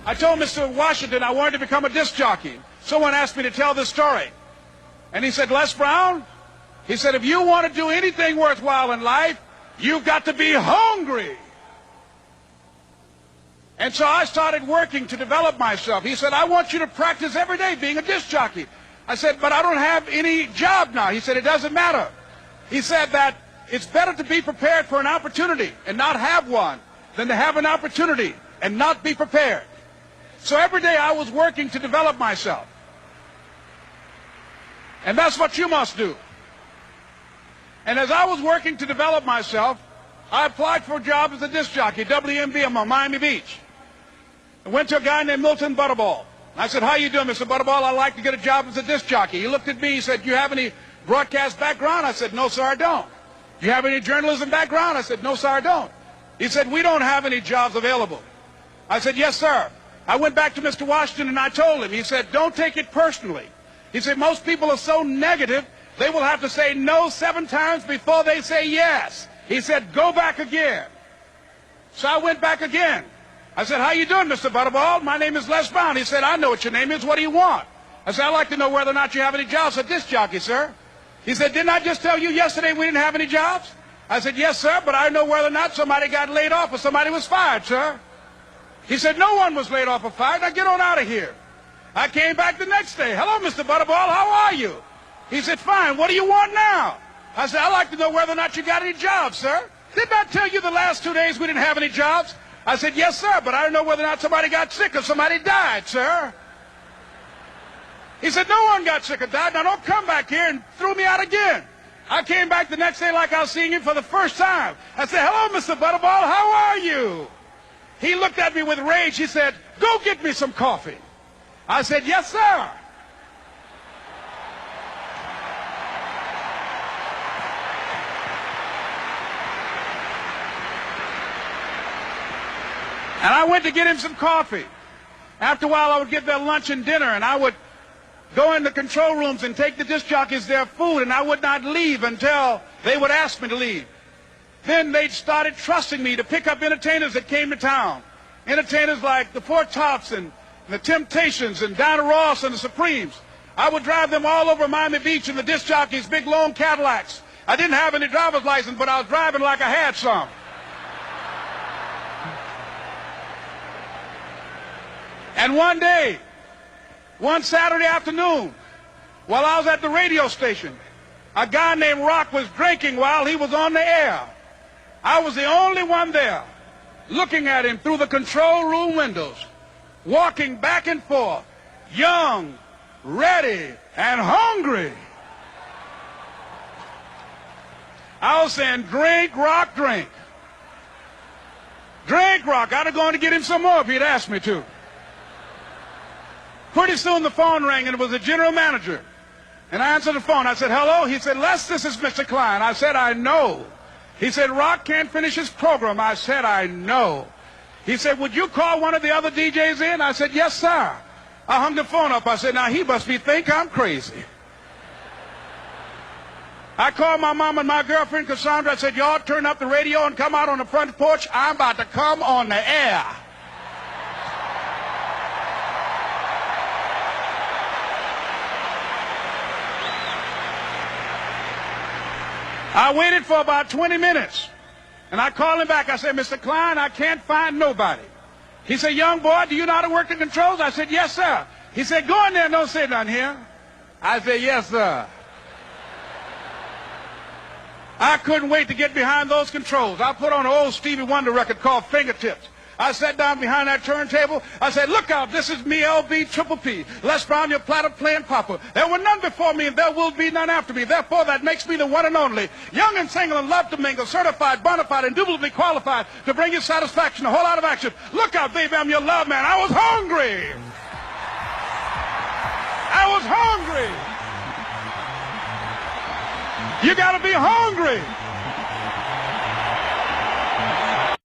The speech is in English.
I told Mr. Washington I wanted to become a disc jockey. Someone asked me to tell this story. And he said, Les Brown, he said, if you want to do anything worthwhile in life, you've got to be hungry. And so I started working to develop myself. He said, I want you to practice every day being a disc jockey. I said, but I don't have any job now. He said, it doesn't matter. He said that it's better to be prepared for an opportunity and not have one than to have an opportunity and not be prepared. So every day I was working to develop myself. And that's what you must do. And as I was working to develop myself, I applied for a job as a disc jockey, WMB, on Miami Beach. I went to a guy named Milton Butterball. I said, how you doing, Mr. Butterball? I'd like to get a job as a disc jockey. He looked at me, he said, do you have any broadcast background? I said, no, sir, I don't. Do you have any journalism background? I said, no, sir, I don't. He said, we don't have any jobs available. I said, yes, sir. I went back to Mr. Washington and I told him. He said, don't take it personally. He said, most people are so negative, they will have to say no 7 times before they say yes. He said, go back again. So I went back again. I said, how you doing, Mr. Butterball? My name is Les Brown. He said, I know what your name is. What do you want? I said, I'd like to know whether or not you have any jobs at disc jockey, sir. He said, didn't I just tell you yesterday we didn't have any jobs? I said, yes, sir, but I know whether or not somebody got laid off or somebody was fired, sir. He said, no one was laid off or fired. Now get on out of here. I came back the next day. Hello, Mr. Butterball, how are you? He said, fine, what do you want now? I said, I'd like to know whether or not you got any jobs, sir. Didn't I tell you the last 2 days we didn't have any jobs? I said, yes, sir, but I don't know whether or not somebody got sick or somebody died, sir. He said, no one got sick or died. Now don't come back here and throw me out again. I came back the next day like I was seeing him for the first time. I said, hello, Mr. Butterball, how are you? He looked at me with rage. He said, go get me some coffee. I said, yes, sir. And I went to get him some coffee. After a while, I would get their lunch and dinner, and I would go in the control rooms and take the disc jockeys their food, and I would not leave until they would ask me to leave. Then they started trusting me to pick up entertainers that came to town. Entertainers like the Four Tops and the Temptations and Donna Ross and the Supremes. I would drive them all over Miami Beach in the disc jockeys' big long Cadillacs. I didn't have any driver's license, but I was driving like I had some. And one day, one Saturday afternoon, while I was at the radio station, a guy named Rock was drinking while he was on the air. I was the only one there, looking at him through the control room windows, walking back and forth, young, ready, and hungry. I was saying, drink, Rock, drink. Drink, Rock. I'd have gone to get him some more if he'd asked me to. Pretty soon the phone rang, and it was the general manager. And I answered the phone. I said, hello? He said, Les, this is Mr. Klein. I said, I know. He said, Rock can't finish his program. I said, I know. He said, would you call one of the other DJs in? I said, yes, sir. I hung the phone up. I said, now he must think I'm crazy. I called my mom and my girlfriend, Cassandra. I said, y'all turn up the radio and come out on the front porch. I'm about to come on the air. I waited for about 20 minutes, and I called him back. I said, Mr. Klein, I can't find nobody. He said, young boy, do you know how to work the controls? I said, yes, sir. He said, go in there and don't say nothing here. I said, yes, sir. I couldn't wait to get behind those controls. I put on an old Stevie Wonder record called Fingertips. I sat down behind that turntable. I said, look out, this is me, LB Triple P. Les Brown, your platter playing papa. There were none before me, and there will be none after me. Therefore, that makes me the one and only. Young and single and love to mingle, certified, bona fide, indubitably qualified to bring you satisfaction, a whole lot of action. Look out, baby, I'm your love man. I was hungry. I was hungry. You got to be hungry.